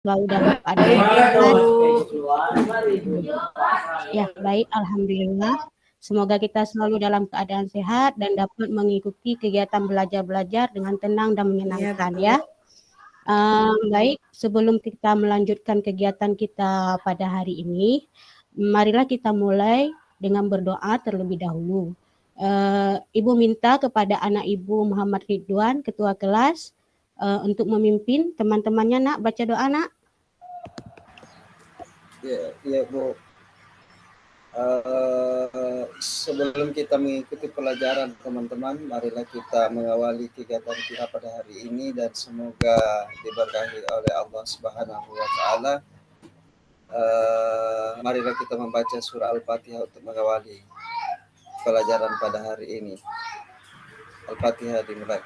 selalu dalam keadaan sehat. Ya, baik, alhamdulillah. Semoga kita selalu dalam keadaan sehat dan dapat mengikuti kegiatan belajar-belajar dengan tenang dan menyenangkan ya. Baik, sebelum kita melanjutkan kegiatan kita pada hari ini, marilah kita mulai dengan berdoa terlebih dahulu. Ibu minta kepada anak Ibu Muhammad Ridwan, Ketua Kelas, untuk memimpin teman-temannya, nak. Baca doa, nak. Ya Bu. Sebelum kita mengikuti pelajaran teman-teman, marilah kita mengawali kegiatan kita pada hari ini dan semoga diberkahi oleh Allah Subhanahu wa Ta'ala. Marilah kita membaca surah Al-Fatihah untuk mengawali pelajaran pada hari ini. Al-Fatihah dimulai.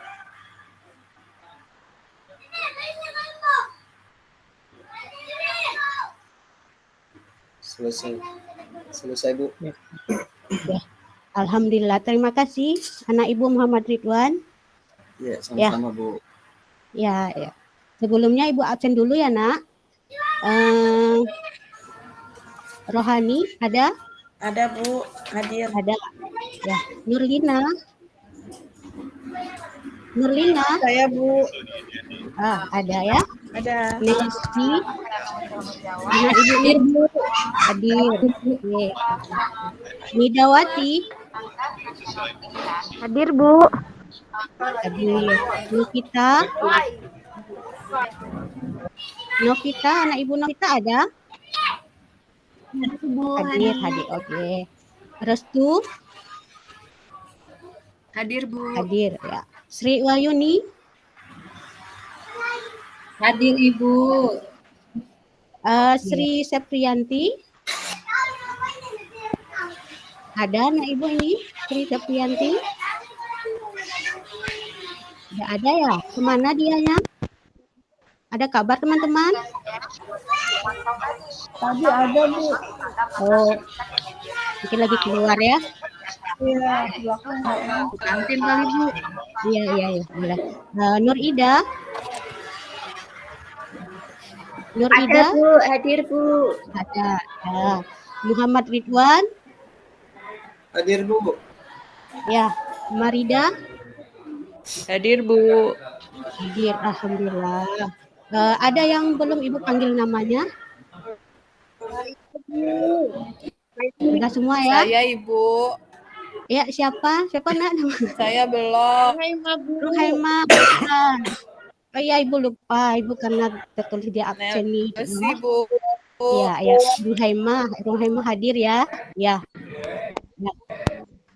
Selesai Bu. Ya. Alhamdulillah, terima kasih anak Ibu Muhammad Ridwan. Ya, sama-sama ya. Bu. Ya. Sebelumnya Ibu absen dulu ya, nak. Rohani ada? Ada Bu, hadir. Ada. Ya, Nurlina. Saya Bu. Ada ya. Ada. Nancy. Anak Ibu Nirbu. Hadir. Oke. Nidawati. Hadir Bu. Hadir. Novita, anak Ibu Novita ada? Hadir. Oke. Restu. Hadir Bu. Hadir ya. Sri Wahyuni. Hadir Ibu. Sri Septrianti. Ada anak Ibu ini, Sri Septrianti? Tidak ada ya? Kemana dianya? Ada kabar teman-teman? Tadi ada Bu. Oh, mungkin lagi keluar ya? Iya, belakang kantin kali Bu. Iya. Nur Ida. Ada Bu, hadir Bu. Ada. Muhammad Ridwan. Hadir Bu. Ya, Marida. Hadir Bu. Hadir, alhamdulillah. Ada yang belum Ibu panggil namanya? Sudah semua ya? Saya Ibu. Ya, siapa? Siapa nak? Saya belum. Ruhaimah. Oh iya, Ibu lupa. Ibu karena tertulis di absen nih. Terima kasih Bu. Ya. Ruhaimah hadir ya. Ya.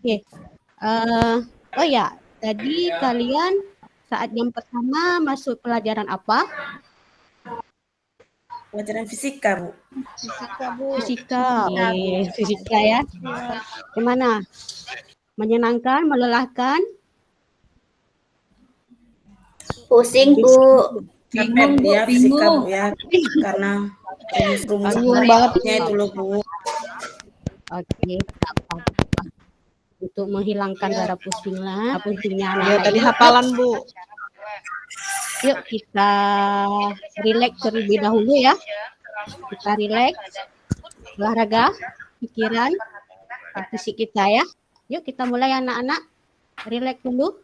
Oke. Oh ya, tadi kalian saat jam pertama masuk pelajaran apa? Pelajaran fisika Bu. Fisika ya. Gimana? Menyenangkan, melelahkan? Pusing Bu. Bingung Bu, fisika Bu ya. Karena rumus bangetnya itu loh Bu. Oke, tak apa-apa. Untuk menghilangkan rasa pusingnya Ya, tadi hafalan Bu. Yuk kita rileks terlebih dahulu ya. Kita rileks, olahraga, pikiran, fisik kita ya. Yuk kita mulai anak-anak. Rileks dulu.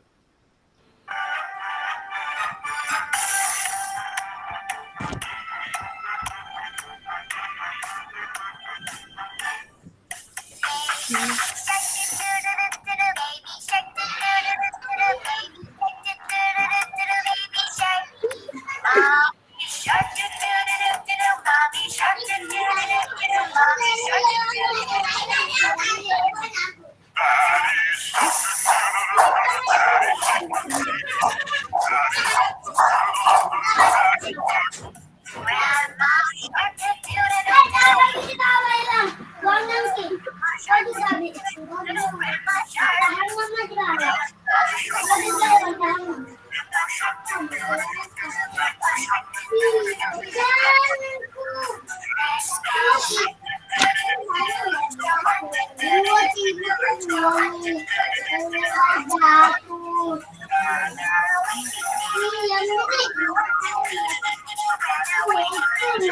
Iya.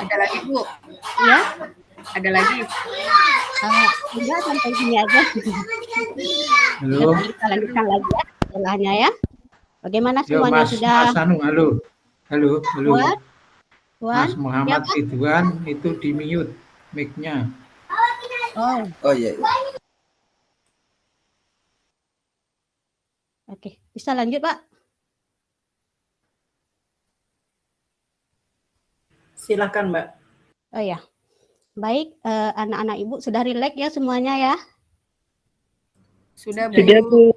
Ada lagi, Bu? Ya. Ada lagi? Enggak, sampai sini aja. Halo. Kita lanjutkan lagi ya setelahnya ya. Bagaimana Yo, semuanya Mas, sudah? Mas Anu, halo. Halo, halo. Tuan? Mas Muhammad Ridwan itu di mute mic-nya. Oh iya. Oke, bisa lanjut, Pak? Silakan, Mbak. Oh ya. Baik, anak-anak Ibu sudah rileks ya semuanya ya? Sudah, Bu.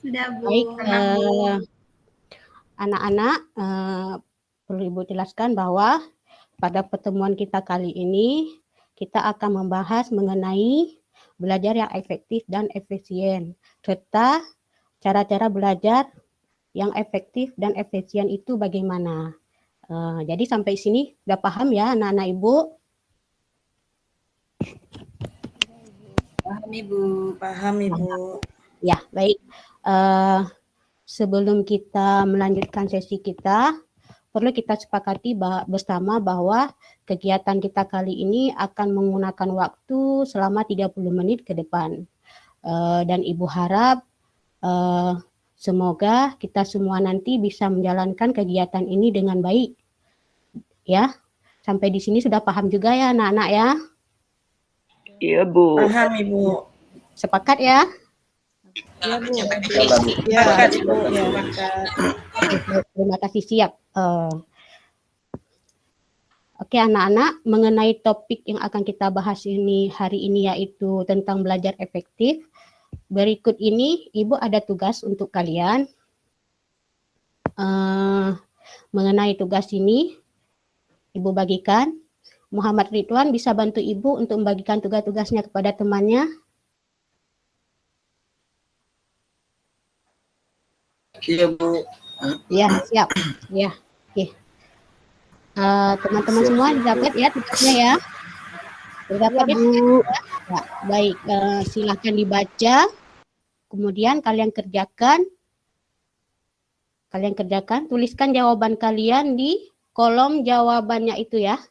Sudah, Bu. Baik, anak-anak, perlu Ibu jelaskan bahwa pada pertemuan kita kali ini, kita akan membahas mengenai belajar yang efektif dan efisien, serta cara-cara belajar yang efektif dan efisien itu bagaimana. Jadi sampai sini sudah paham ya anak-anak Ibu? Paham, Ibu. Paham, Ibu. Ya, baik. Sebelum kita melanjutkan sesi kita, perlu kita sepakati bersama bahwa kegiatan kita kali ini akan menggunakan waktu selama 30 menit ke depan. Dan Ibu harap semoga kita semua nanti bisa menjalankan kegiatan ini dengan baik. Ya, sampai di sini sudah paham juga ya anak-anak ya? Iya, Bu. Paham, Ibu. Sepakat ya? Iya, Bu. Ya, Sepakat, Ibu. Sepakat. Terima kasih, siap. Oke anak-anak, mengenai topik yang akan kita bahas ini hari ini yaitu tentang belajar efektif. Berikut ini Ibu ada tugas untuk kalian. Mengenai tugas ini, Ibu bagikan. Muhammad Ridwan bisa bantu Ibu untuk membagikan tugas-tugasnya kepada temannya. Iya, Bu. Ya, siap. Ya, oke. Teman-teman semua didapat ya tugasnya ya. Didapat ya, Bu. Ya, baik, silakan dibaca. Kemudian kalian kerjakan. Tuliskan jawaban kalian di kolom jawabannya itu ya.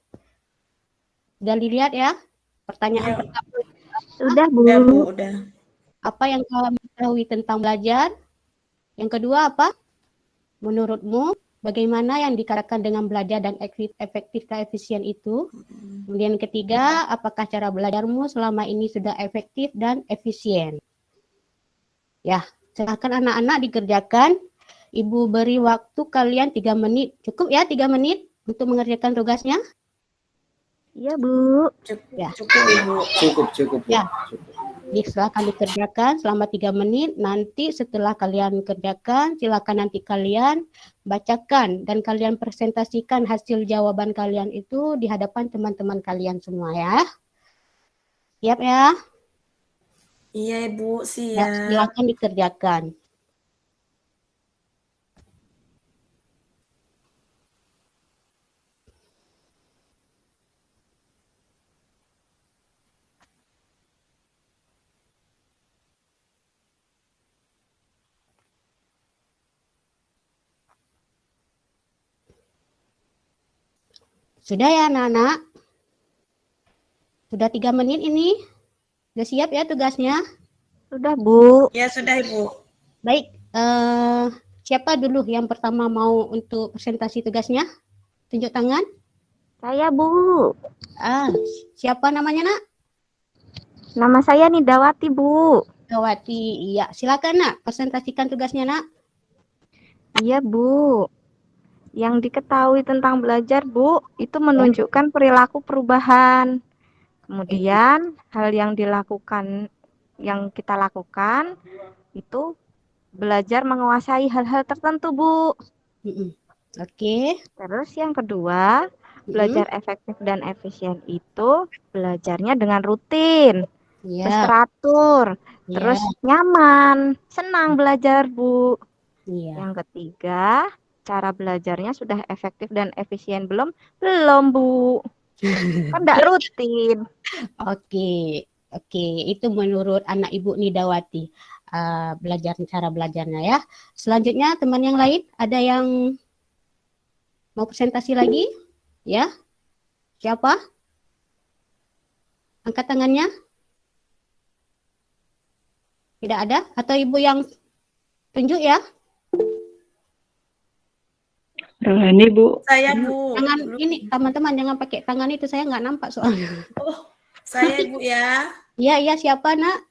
Sudah dilihat ya? Pertanyaan pertama. Sudah, Bu. Udah, Bu. Udah. Apa yang kamu ketahui tentang belajar? Yang kedua apa? Menurutmu bagaimana yang dikatakan dengan belajar dan efektif dan efisien itu? Kemudian ketiga, apakah cara belajarmu selama ini sudah efektif dan efisien? Ya, silakan anak-anak dikerjakan. Ibu beri waktu kalian 3 menit. Cukup ya 3 menit untuk mengerjakan tugasnya? Iya, Bu. Ya. Cukup, Ibu. Cukup. Ya. Cukup. Silakan dikerjakan selama 3 menit. Nanti setelah kalian kerjakan, silakan nanti kalian bacakan dan kalian presentasikan hasil jawaban kalian itu di hadapan teman-teman kalian semua ya. Siap ya? Iya, Ibu. Ya, Siap. silakan dikerjakan. Sudah ya anak-anak? Sudah 3 menit ini? Sudah siap ya tugasnya? Sudah, Bu. Ya, sudah, Ibu. Baik, siapa dulu yang pertama mau untuk presentasi tugasnya? Tunjuk tangan. Saya, Bu. Siapa namanya nak? Nama saya Nidawati, Bu. Gawati, iya. Silakan nak, presentasikan tugasnya nak. Iya, Bu. Yang diketahui tentang belajar, Bu, itu menunjukkan perilaku perubahan. Kemudian hal yang kita lakukan itu belajar menguasai hal-hal tertentu, Bu. Oke. Terus yang kedua, Belajar efektif dan efisien itu belajarnya dengan rutin, terus Iya, teratur, iya, terus nyaman, senang belajar, Bu. iya. Yang ketiga, cara belajarnya sudah efektif dan efisien belum? Belum, Bu. Kan enggak rutin. Oke, oke. Itu menurut anak Ibu Nidawati. Cara belajarnya ya. Selanjutnya teman yang lain ada yang mau presentasi lagi? Ya, siapa? Angkat tangannya. Tidak ada? Atau Ibu yang tunjuk ya? Rohani, Bu. Saya, Bu. Jangan ini teman-teman jangan pakai tangan itu, saya nggak nampak soalnya. Oh, saya, Bu ya. Iya, iya, siapa nak?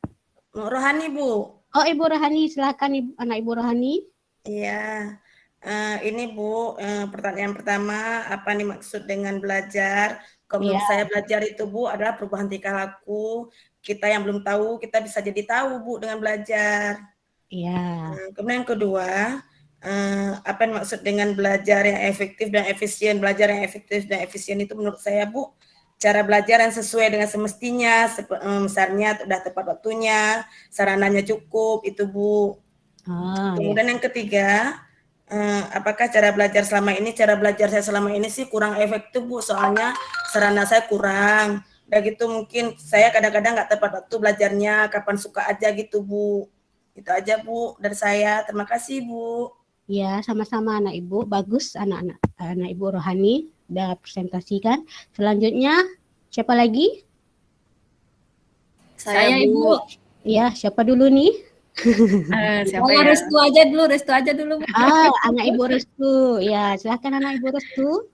Rohani, Bu. Oh, Ibu Rohani, silakan anak Ibu Rohani. Iya. Ini Bu, pertanyaan pertama, apa nih maksud dengan belajar? Kalau menurut saya belajar itu Bu adalah perubahan tingkah laku. Kita yang belum tahu, kita bisa jadi tahu Bu dengan belajar. Iya. Kemudian yang kedua, apa yang maksud dengan belajar yang efektif dan efisien? Belajar yang efektif dan efisien itu menurut saya Bu, cara belajar yang sesuai dengan semestinya, misalnya sudah tepat waktunya, sarananya cukup, itu Bu. Kemudian yang ketiga, apakah cara belajar saya selama ini sih kurang efektif Bu, soalnya sarana saya kurang. Udah gitu mungkin saya kadang-kadang nggak tepat waktu belajarnya, kapan suka aja gitu Bu. Itu aja Bu dari saya. Terima kasih Bu. Ya, sama-sama anak Ibu. Bagus anak Ibu Rohani udah presentasikan. Selanjutnya siapa lagi? Saya Bu. Iya, siapa dulu nih? Siapa ya? Restu aja dulu. Bu. Anak Ibu Restu. Ya, silahkan anak Ibu Restu.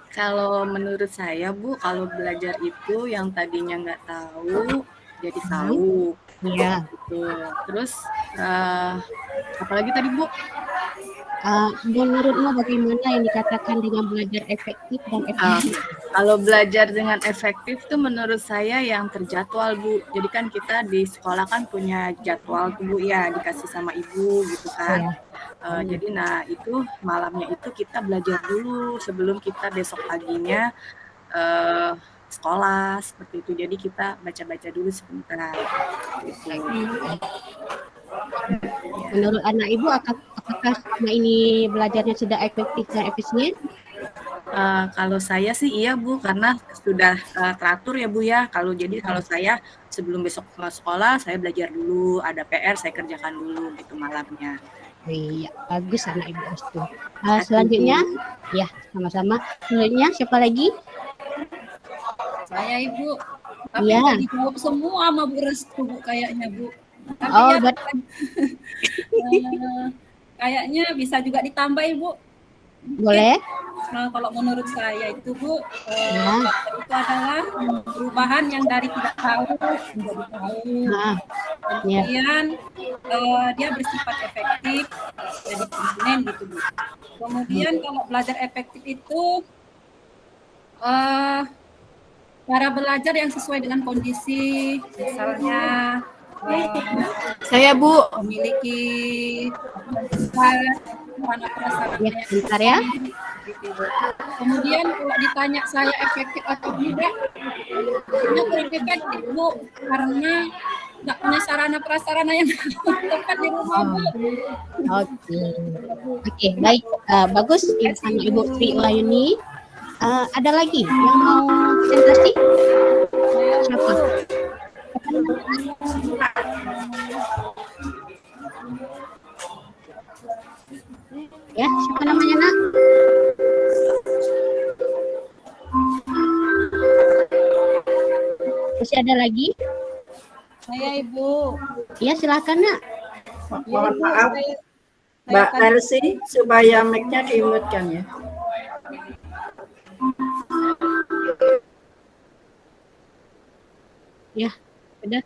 Kalau menurut saya Bu, kalau belajar itu yang tadinya nggak tahu jadi tahu. Iya. Gitu. Terus apalagi tadi Bu? Menurutmu bagaimana yang dikatakan dengan belajar efektif dan efisien? Kalau belajar dengan efektif tuh menurut saya yang terjadwal Bu. Jadi kan kita di sekolah kan punya jadwal tuh Bu ya, dikasih sama ibu gitu kan. Jadi itu malamnya itu kita belajar dulu sebelum kita besok paginya sekolah seperti itu. Jadi kita baca-baca dulu sebentar. Gitu. Menurut anak Ibu, apakah selama ini belajarnya sudah efektif dan efisien? Kalau saya sih iya Bu, karena sudah teratur ya Bu ya. Kalau saya sebelum besok ke sekolah, saya belajar dulu. Ada PR saya kerjakan dulu gitu malamnya. Iya, bagus anak Ibu Restu. Selanjutnya, ya sama-sama. Selanjutnya siapa lagi? Saya Ibu. Tapi dijawab semua sama Bu Restu Bu kayaknya Bu. Tapi kayaknya bisa juga ditambah Ibu. Boleh. Kalau menurut saya itu Bu, itu adalah perubahan yang dari tidak tahu menjadi tahu. Kemudian dia bersifat efektif, jadi permanen gitu Bu. Kemudian kalau belajar efektif itu cara belajar yang sesuai dengan kondisi, misalnya saya Bu memiliki bentar ya. Kemudian kalau ditanya saya efektif atau tidak, saya kurang efektif Bu, karena nggak punya sarana prasarana yang tepat di rumah Bu. Oke, baik, bagus anak Ibu Sri Wahyuni. Ada lagi yang mau presentasi? Siapa? Ya, siapa namanya nak? Masih ada lagi? Saya Ibu. Ya, silakan nak. Mohon maaf, Mbak Elsie, supaya mic-nya di-mute-kan ya. Ya, sudah.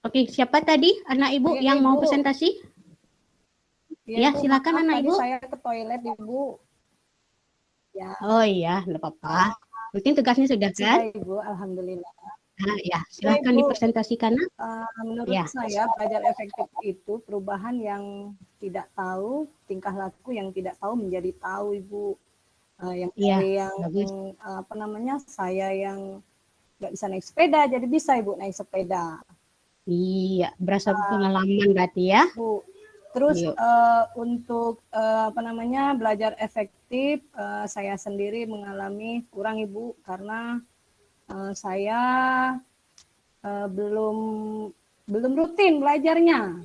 Oke, siapa tadi anak Ibu yang mau presentasi? Ya, silakan anak Ibu. Saya ke toilet Ibu. Ya. Oh iya, enggak apa-apa. Mungkin tugasnya sudah kan? Ibu, alhamdulillah. Ya, silahkan dipresentasikan. Menurut saya belajar efektif itu perubahan yang tidak tahu, tingkah laku yang tidak tahu menjadi tahu, Ibu. Saya yang nggak bisa naik sepeda jadi bisa, Ibu, naik sepeda. Iya, berasa pengalaman berarti ya. Bu. Terus untuk belajar efektif, saya sendiri mengalami kurang, Ibu, karena saya belum rutin belajarnya.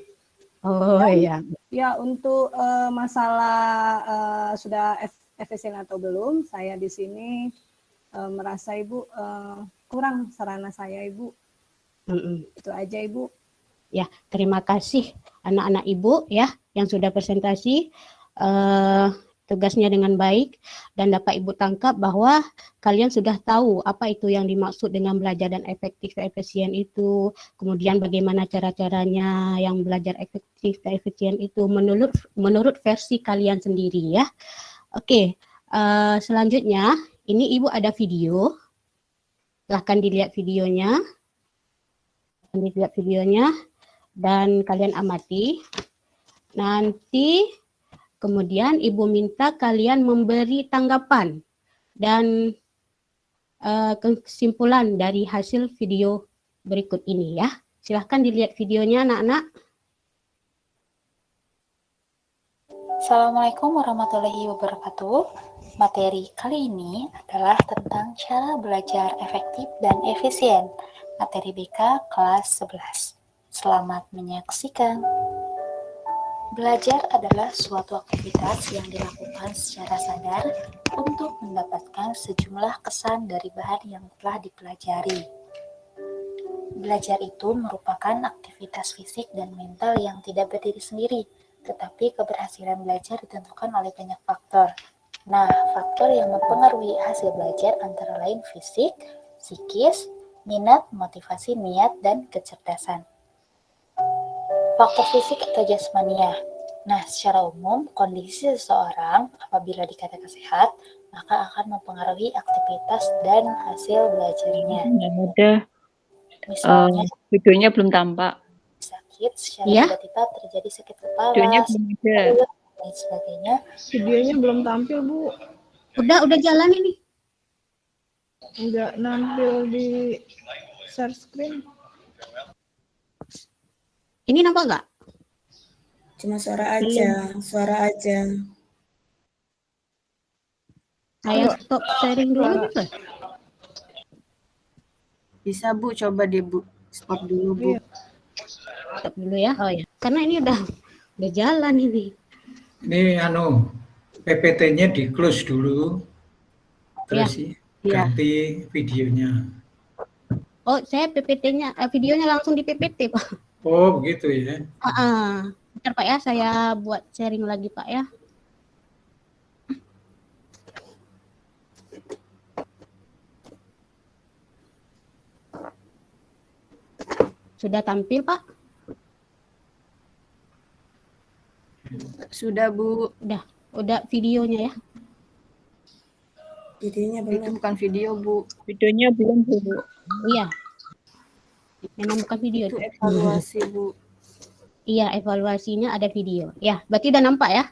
Oh iya. Ya, untuk masalah sudah efisien atau belum, saya di sini merasa, Ibu, kurang sarana saya, Ibu. Itu aja, Ibu. Ya, terima kasih anak-anak Ibu ya yang sudah presentasi tugasnya dengan baik, dan dapat Ibu tangkap bahwa kalian sudah tahu apa itu yang dimaksud dengan belajar dan efektif dan efisien itu, kemudian bagaimana cara-caranya yang belajar efektif dan efisien itu menurut versi kalian sendiri ya. Oke, selanjutnya ini Ibu ada video, silahkan dilihat videonya. Dan kalian amati. Nanti kemudian Ibu minta kalian memberi tanggapan dan kesimpulan dari hasil video berikut ini ya. Silahkan dilihat videonya anak-anak. Assalamualaikum warahmatullahi wabarakatuh. Materi kali ini adalah tentang cara belajar efektif dan efisien. Materi BK kelas 11. Selamat menyaksikan. Belajar adalah suatu aktivitas yang dilakukan secara sadar untuk mendapatkan sejumlah kesan dari bahan yang telah dipelajari. Belajar itu merupakan aktivitas fisik dan mental yang tidak berdiri sendiri, tetapi keberhasilan belajar ditentukan oleh banyak faktor. Nah, faktor yang mempengaruhi hasil belajar antara lain fisik, psikis, minat, motivasi, niat, dan kecerdasan. Faktor fisik atau jasmania. Nah, secara umum, kondisi seseorang apabila dikatakan sehat, maka akan mempengaruhi aktivitas dan hasil belajarnya. Mudah. Misalnya, videonya belum tampak. Sakit secara tiba-tiba terjadi sakit kepala, Videonya belum ada. Dan sebagainya. Videonya belum tampil, Bu. Udah jalan ini. Enggak nampil di share screen. Ini nampak nggak? Cuma suara aja. Saya stop sharing dulu bisa? Bisa, Bu, coba deh, Bu. Stop dulu, Bu. Stop dulu ya. Oh ya. Karena ini udah jalan ini. Ini PPT-nya di close dulu. Terus ganti videonya. Oh, saya PPT-nya videonya langsung di PPT, Pak. Oh, begitu ya. Bentar Pak ya, saya buat sharing lagi Pak ya. Sudah tampil Pak? Sudah, Bu. Udah videonya ya. Videonya belum. Itu bukan video, Bu. Videonya belum, Bu. Iya. Memang bukan video. Itu evaluasi, Bu. Iya, evaluasinya ada video. Ya, berarti udah nampak ya?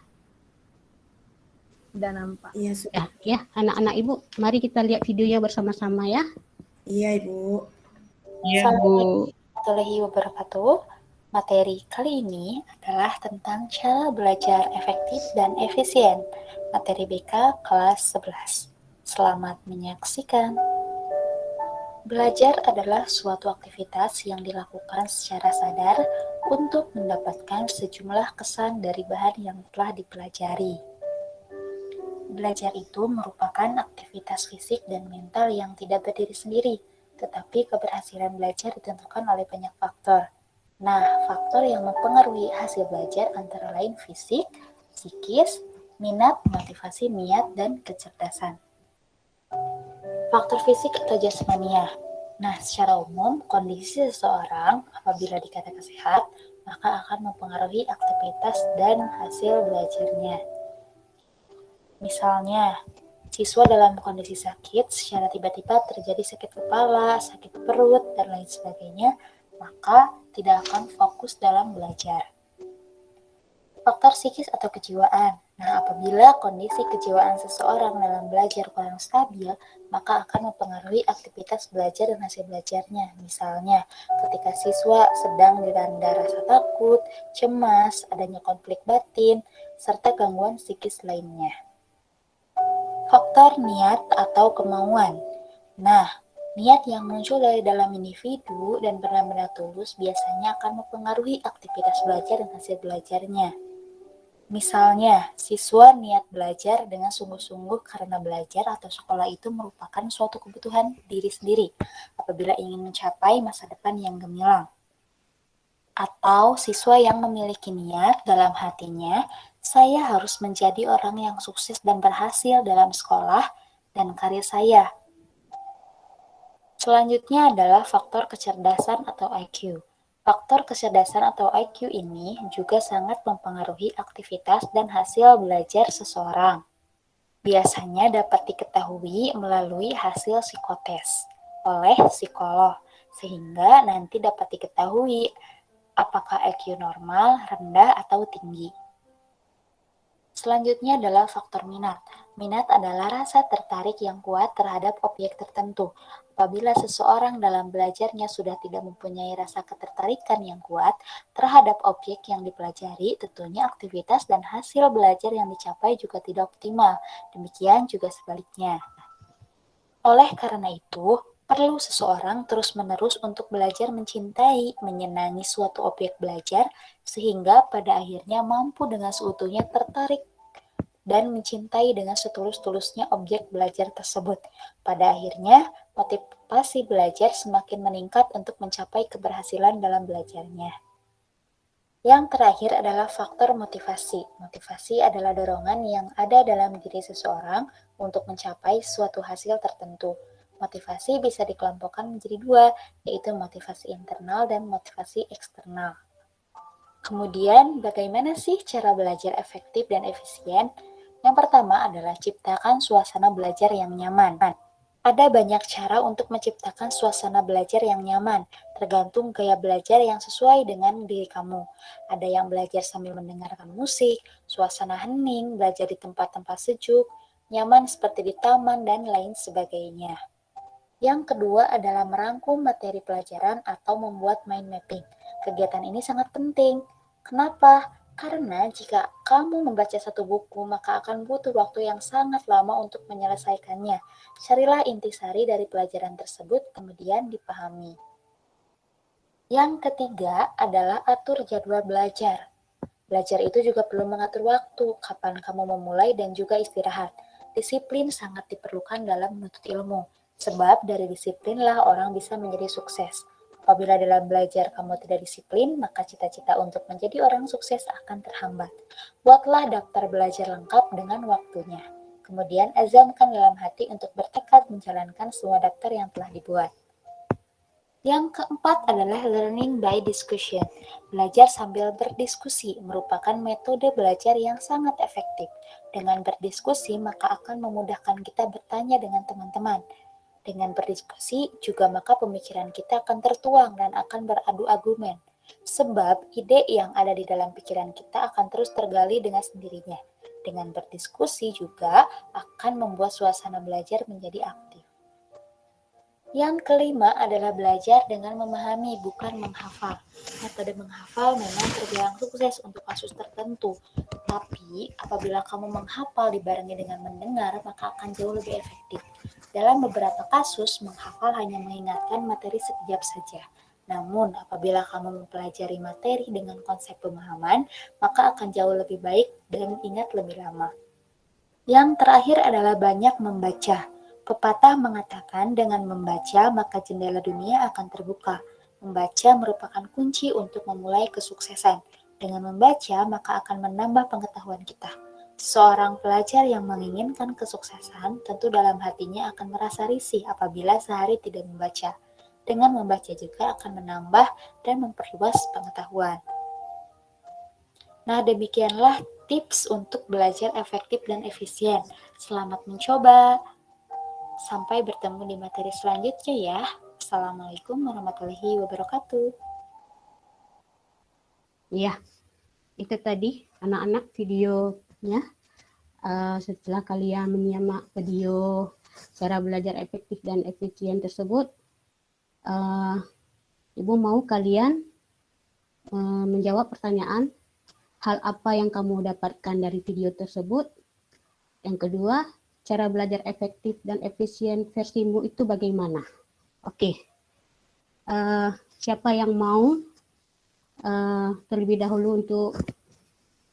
Udah nampak. Iya, sudah. Ya, anak-anak Ibu, mari kita lihat videonya bersama-sama ya. Iya, Ibu. Iya, Bu. Warahmatullahi wabarakatuh. Materi kali ini adalah tentang cara belajar efektif dan efisien. Materi BK kelas 11. Selamat menyaksikan. Belajar adalah suatu aktivitas yang dilakukan secara sadar untuk mendapatkan sejumlah kesan dari bahan yang telah dipelajari. Belajar itu merupakan aktivitas fisik dan mental yang tidak berdiri sendiri, tetapi keberhasilan belajar ditentukan oleh banyak faktor. Nah, faktor yang mempengaruhi hasil belajar antara lain fisik, psikis, minat, motivasi, niat, dan kecerdasan. Faktor fisik atau jasmania. Nah, secara umum, kondisi seseorang apabila dikatakan sehat, maka akan mempengaruhi aktivitas dan hasil belajarnya. Misalnya, Siswa dalam kondisi sakit, secara tiba-tiba terjadi sakit kepala, sakit perut, dan lain sebagainya, maka tidak akan fokus dalam belajar. Faktor psikis atau kejiwaan. Nah, apabila kondisi kejiwaan seseorang dalam belajar kurang stabil, maka akan mempengaruhi aktivitas belajar dan hasil belajarnya. Misalnya, ketika siswa sedang dilanda rasa takut, cemas, adanya konflik batin, serta gangguan psikis lainnya. Faktor niat atau kemauan. Nah, niat yang muncul dari dalam individu dan benar-benar tulus biasanya akan mempengaruhi aktivitas belajar dan hasil belajarnya. Misalnya, siswa niat belajar dengan sungguh-sungguh karena belajar atau sekolah itu merupakan suatu kebutuhan diri sendiri apabila ingin mencapai masa depan yang gemilang. Atau siswa yang memiliki niat dalam hatinya, saya harus menjadi orang yang sukses dan berhasil dalam sekolah dan karir saya. Selanjutnya adalah faktor kecerdasan atau IQ. Faktor kecerdasan atau IQ ini juga sangat mempengaruhi aktivitas dan hasil belajar seseorang. Biasanya dapat diketahui melalui hasil psikotes oleh psikolog, sehingga nanti dapat diketahui apakah IQ normal, rendah, atau tinggi. Selanjutnya adalah faktor minat. Minat adalah rasa tertarik yang kuat terhadap objek tertentu. Apabila seseorang dalam belajarnya sudah tidak mempunyai rasa ketertarikan yang kuat terhadap objek yang dipelajari, tentunya aktivitas dan hasil belajar yang dicapai juga tidak optimal. Demikian juga sebaliknya. Oleh karena itu, perlu seseorang terus-menerus untuk belajar mencintai, menyenangi suatu objek belajar, sehingga pada akhirnya mampu dengan seutuhnya tertarik dan mencintai dengan setulus-tulusnya objek belajar tersebut. Pada akhirnya, motivasi belajar semakin meningkat untuk mencapai keberhasilan dalam belajarnya. Yang terakhir adalah faktor motivasi. Motivasi adalah dorongan yang ada dalam diri seseorang untuk mencapai suatu hasil tertentu. Motivasi bisa dikelompokkan menjadi dua, yaitu motivasi internal dan motivasi eksternal. Kemudian, bagaimana sih cara belajar efektif dan efisien? Yang pertama adalah ciptakan suasana belajar yang nyaman. Ada banyak cara untuk menciptakan suasana belajar yang nyaman, tergantung gaya belajar yang sesuai dengan diri kamu. Ada yang belajar sambil mendengarkan musik, suasana hening, belajar di tempat-tempat sejuk, nyaman seperti di taman, dan lain sebagainya. Yang kedua adalah merangkum materi pelajaran atau membuat mind mapping. Kegiatan ini sangat penting. Kenapa? Karena jika kamu membaca satu buku, maka akan butuh waktu yang sangat lama untuk menyelesaikannya. Carilah intisari dari pelajaran tersebut, kemudian dipahami. Yang ketiga adalah atur jadwal belajar. Belajar itu juga perlu mengatur waktu, kapan kamu memulai dan juga istirahat. Disiplin sangat diperlukan dalam menuntut ilmu, sebab dari disiplinlah orang bisa menjadi sukses. Apabila dalam belajar kamu tidak disiplin, maka cita-cita untuk menjadi orang sukses akan terhambat. Buatlah daftar belajar lengkap dengan waktunya. Kemudian azamkan dalam hati untuk bertekad menjalankan semua daftar yang telah dibuat. Yang keempat adalah learning by discussion. Belajar sambil berdiskusi merupakan metode belajar yang sangat efektif. Dengan berdiskusi, maka akan memudahkan kita bertanya dengan teman-teman. Dengan berdiskusi juga maka pemikiran kita akan tertuang dan akan beradu argumen. Sebab ide yang ada di dalam pikiran kita akan terus tergali dengan sendirinya. Dengan berdiskusi juga akan membuat suasana belajar menjadi aktif. Yang kelima adalah belajar dengan memahami, bukan menghafal. Metode menghafal memang terbilang sukses untuk kasus tertentu. Tapi apabila kamu menghafal dibarengi dengan mendengar, maka akan jauh lebih efektif. Dalam beberapa kasus, menghafal hanya mengingatkan materi sekejap saja. Namun, apabila kamu mempelajari materi dengan konsep pemahaman, maka akan jauh lebih baik dan ingat lebih lama. Yang terakhir adalah banyak membaca. Pepatah mengatakan dengan membaca, maka jendela dunia akan terbuka. Membaca merupakan kunci untuk memulai kesuksesan. Dengan membaca, maka akan menambah pengetahuan kita. Seorang pelajar yang menginginkan kesuksesan tentu dalam hatinya akan merasa risih apabila sehari tidak membaca. Dengan membaca juga akan menambah dan memperluas pengetahuan. Nah, demikianlah tips untuk belajar efektif dan efisien. Selamat mencoba. Sampai bertemu di materi selanjutnya ya. Assalamualaikum warahmatullahi wabarakatuh. Ya, itu tadi anak-anak videonya. Setelah kalian menyimak video cara belajar efektif dan efisien tersebut, Ibu mau kalian menjawab pertanyaan hal apa yang kamu dapatkan dari video tersebut. Yang kedua, cara belajar efektif dan efisien versimu itu bagaimana? Oke, siapa yang mau terlebih dahulu untuk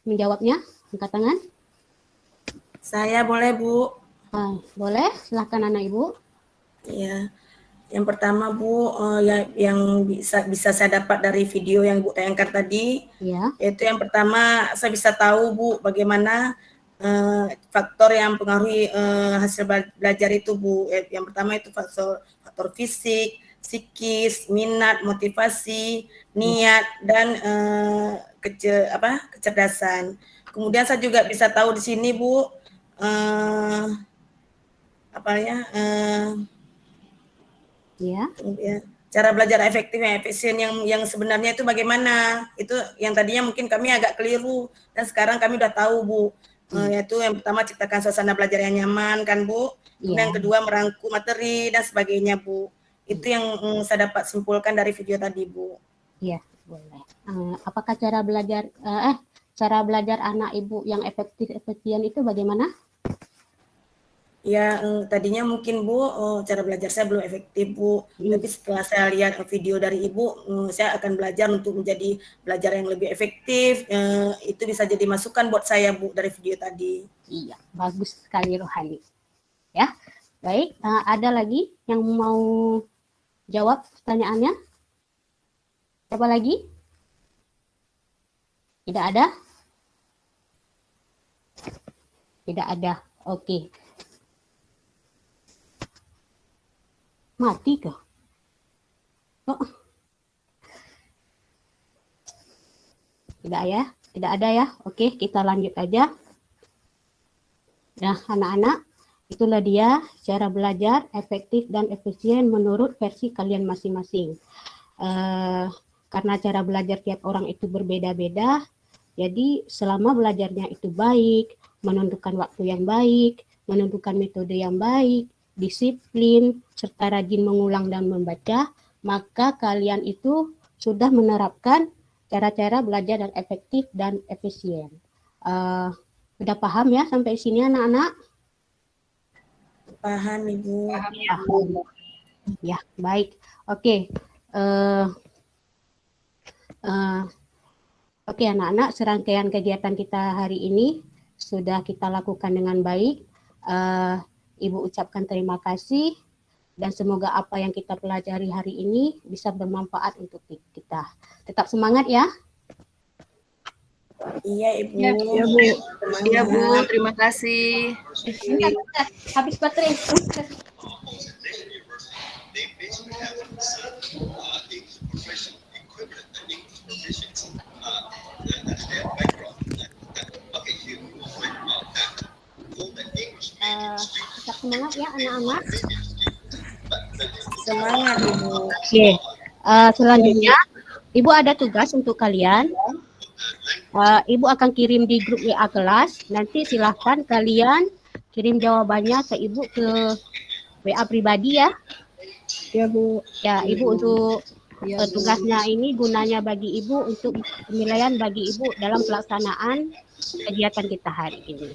menjawabnya? Angkat tangan. Saya boleh, Bu. Boleh, silahkan anak Ibu. Ya, yang pertama Bu, yang bisa saya dapat dari video yang Bu tayangkan tadi, yaitu yang pertama saya bisa tahu Bu bagaimana faktor yang mempengaruhi hasil belajar itu Bu. Yang pertama itu faktor fisik, psikis, minat, motivasi, niat, dan kecerdasan. Kemudian saya juga bisa tahu di sini Bu, cara belajar efektif dan efisien yang sebenarnya itu bagaimana. Itu yang tadinya mungkin kami agak keliru dan sekarang kami udah tahu Bu. Yaitu yang pertama ciptakan suasana belajar yang nyaman kan Bu. Kemudian yang kedua merangkum materi dan sebagainya Bu. Itu yang saya dapat simpulkan dari video tadi Bu. Iya, boleh. Apakah cara belajar anak Ibu yang efektif efisien itu bagaimana? Ya, tadinya mungkin Bu, cara belajar saya belum efektif Bu. Tapi setelah saya lihat video dari Ibu, saya akan belajar untuk menjadi belajar yang lebih efektif. Itu bisa jadi masukan buat saya Bu dari video tadi. Iya, bagus sekali Rohani. Ya, baik. Ada lagi yang mau jawab pertanyaannya? Siapa lagi? Tidak ada? Tidak ada. Oke. Mati kah? Oh. Tidak ya? Tidak ada ya? Oke, kita lanjut aja. Nah, anak-anak, itulah dia cara belajar efektif dan efisien menurut versi kalian masing-masing. Karena cara belajar tiap orang itu berbeda-beda, jadi selama belajarnya itu baik, menentukan waktu yang baik, menentukan metode yang baik, disiplin, serta rajin mengulang dan membaca, maka kalian itu sudah menerapkan cara-cara belajar yang efektif dan efisien. Sudah paham ya sampai sini anak-anak? Paham Ibu. Paham. Ya, baik. Oke. Oke anak-anak, serangkaian kegiatan kita hari ini sudah kita lakukan dengan baik. Ibu ucapkan terima kasih dan semoga apa yang kita pelajari hari ini bisa bermanfaat untuk kita. Tetap semangat ya. Iya Ibu. Iya Bu. Iya Bu, terima kasih. Habis baterai. Tetap semangat ya anak-anak. Semangat Ibu. Oke. Selanjutnya Ibu ada tugas untuk kalian. Ibu akan kirim di grup WA kelas. Nanti silahkan kalian kirim jawabannya ke Ibu ke WA pribadi ya. Ya Bu. Ya Ibu untuk tugasnya ini gunanya bagi Ibu untuk penilaian bagi Ibu dalam pelaksanaan kegiatan kita hari ini.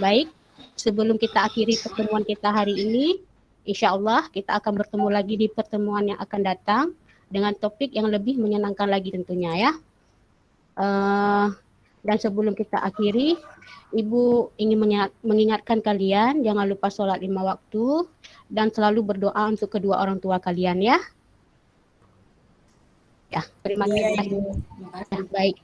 Baik, sebelum kita akhiri pertemuan kita hari ini, insya Allah kita akan bertemu lagi di pertemuan yang akan datang dengan topik yang lebih menyenangkan lagi tentunya ya. Dan sebelum kita akhiri, Ibu ingin mengingatkan kalian jangan lupa sholat 5 waktu dan selalu berdoa untuk kedua orang tua kalian ya. Ya, terima kasih. Ya, baik.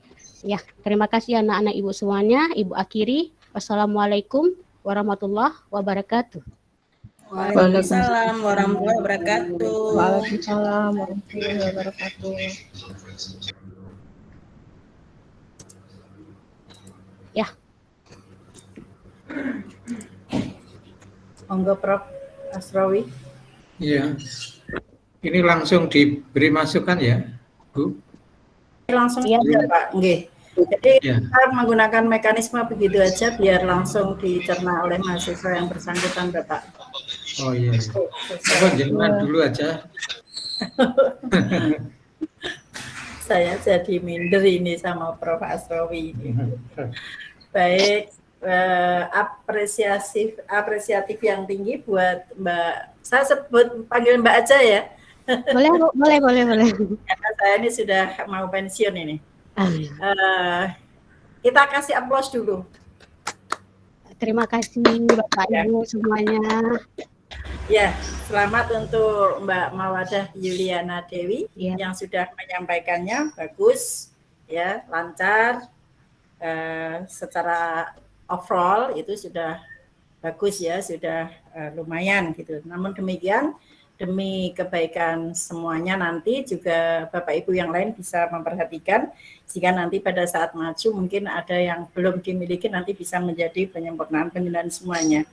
Ya, terima kasih anak-anak Ibu semuanya. Ibu akhiri. Wassalamualaikum warahmatullahi wabarakatuh. Waalaikumsalam warahmatullahi wabarakatuh. Waalaikumsalam warahmatullahi wabarakatuh. Monggo Prof. Asrawi. Iya. Ini langsung diberi masukan ya, Bu? Langsung aja Pak, nggih. Jadi kita menggunakan mekanisme begitu aja biar langsung dicerna oleh mahasiswa yang bersangkutan, Bapak. Oh iya. Coba jenengan dulu aja. Saya jadi minder ini sama Prof. Asrawi ini. Baik, apresiatif yang tinggi buat Mbak. Saya sebut panggil Mbak aja ya. Boleh. Karena saya ini sudah mau pensiun ini. Kita kasih aplaus dulu. Terima kasih Bapak Ibu semuanya. Ya, selamat untuk Mbak Mawadah Yuliana Dewi yang sudah menyampaikannya bagus, ya, lancar, secara overall itu sudah bagus ya, sudah lumayan gitu. Namun demikian, demi kebaikan semuanya nanti juga Bapak Ibu yang lain bisa memperhatikan jika nanti pada saat maju mungkin ada yang belum dimiliki nanti bisa menjadi penyempurnaan semuanya.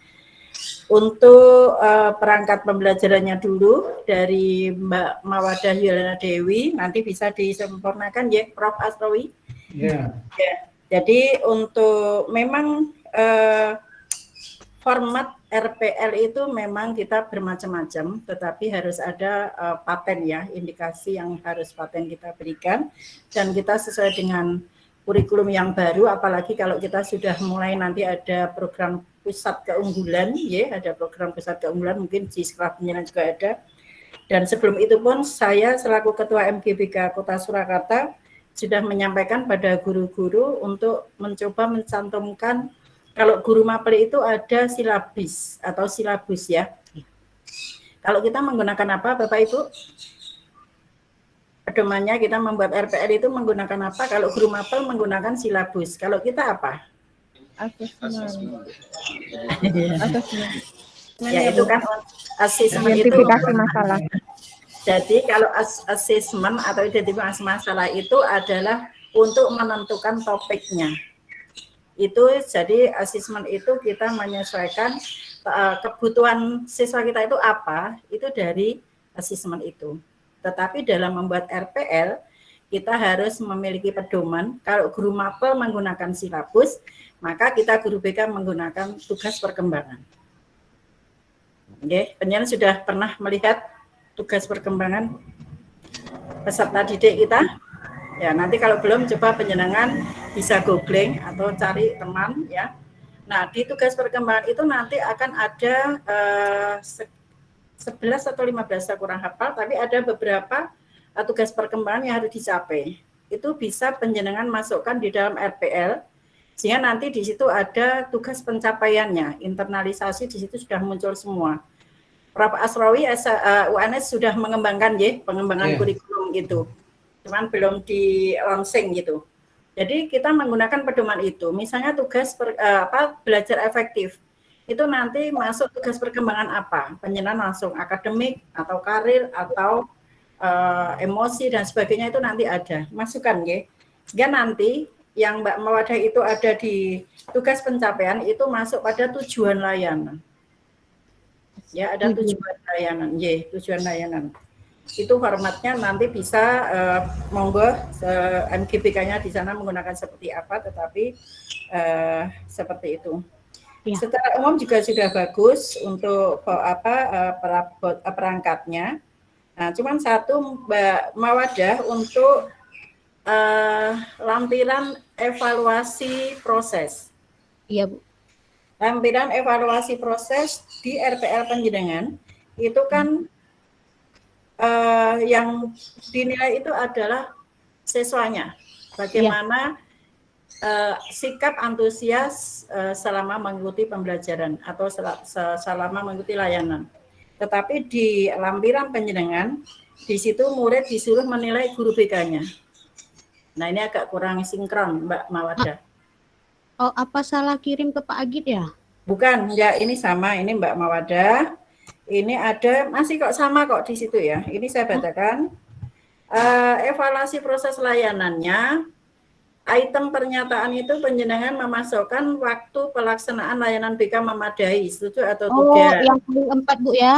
Untuk perangkat pembelajarannya dulu dari Mbak Mawadah Yuliana Dewi nanti bisa disempurnakan ya Prof. Asrawi. Ya. Jadi untuk memang format RPL itu memang kita bermacam-macam, tetapi harus ada paten ya, indikasi yang harus paten kita berikan dan kita sesuai dengan kurikulum yang baru, apalagi kalau kita sudah mulai nanti ada program pusat keunggulan, ya, ada program pusat keunggulan, mungkin di sekolah penyiaran juga ada. Dan sebelum itu pun saya selaku Ketua MGBK Kota Surakarta sudah menyampaikan pada guru-guru untuk mencoba mencantumkan kalau guru mapel itu ada silabus atau silabus ya. Kalau kita menggunakan apa Bapak Ibu? Pedomannya kita membuat RPL itu menggunakan apa? Kalau guru mapel menggunakan silabus. Kalau kita apa? Asesmen. Ya itu kan asesmen itu identifikasi masalah. Jadi kalau asesmen atau identifikasi masalah itu adalah untuk menentukan topiknya. Itu jadi asesmen itu kita menyesuaikan kebutuhan siswa kita itu apa, itu dari asesmen itu. Tetapi dalam membuat RPL kita harus memiliki pedoman. Kalau guru mapel menggunakan silabus, maka kita guru BK menggunakan tugas perkembangan. Oke, penyiaran sudah pernah melihat tugas perkembangan peserta didik kita? Ya, nanti kalau belum coba penjenengan bisa googling atau cari teman ya. Nah, di tugas perkembangan itu nanti akan ada 11 atau 15 saya kurang hafal, tapi ada beberapa tugas perkembangan yang harus dicapai. Itu bisa penjenengan masukkan di dalam RPL, sehingga nanti di situ ada tugas pencapaiannya, internalisasi di situ sudah muncul semua. Prof. Asrawi UNS sudah mengembangkan ya, pengembangan kurikulum itu, cuman belum di launching gitu. Jadi kita menggunakan pedoman itu, misalnya tugas belajar efektif, itu nanti masuk tugas perkembangan apa, penjenengan langsung akademik atau karir atau emosi dan sebagainya itu nanti ada, masukkan ya. Sehingga nanti yang Mbak Mawadah itu ada di tugas pencapaian itu masuk pada tujuan layanan. Ya, ada tujuan layanan, ya, tujuan layanan. Itu formatnya nanti bisa monggo MGBK-nya di sana menggunakan seperti apa, tetapi seperti itu. Ya. Secara umum juga sudah bagus untuk perangkatnya. Nah, cuman satu Mbak Mawadah untuk lampiran evaluasi proses. Iya, Bu. Lampiran evaluasi proses di RPL penjenengan itu kan yang dinilai itu adalah siswanya. Bagaimana sikap antusias selama mengikuti pembelajaran atau selama mengikuti layanan. Tetapi di lampiran penjenengan, di situ murid disuruh menilai guru BK-nya. Nah, ini agak kurang sinkron, Mbak Mawadah. Oh, apa salah kirim ke Pak Agit ya? Bukan, enggak, ini sama, ini Mbak Mawadah. Ini ada, masih kok sama kok di situ ya. Ini saya bacakan. Evaluasi proses layanannya, item pernyataan itu penjenengan memasukkan waktu pelaksanaan layanan BK memadai, setuju atau tidak? Yang paling 4 Bu ya.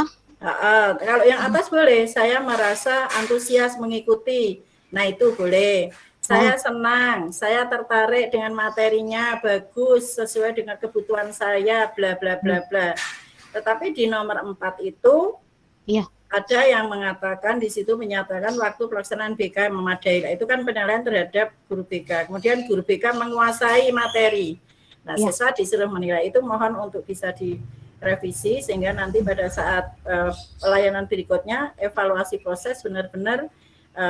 Kalau yang atas boleh, saya merasa antusias mengikuti. Nah itu boleh. Saya senang, saya tertarik dengan materinya, bagus, sesuai dengan kebutuhan saya, bla bla bla bla. Tetapi di nomor 4 itu ada yang mengatakan di situ menyatakan waktu pelaksanaan BK memadai. Nah, itu kan penilaian terhadap guru BK. Kemudian guru BK menguasai materi. Nah, siswa disuruh menilai. Itu mohon untuk bisa direvisi sehingga nanti pada saat pelayanan berikutnya evaluasi proses benar-benar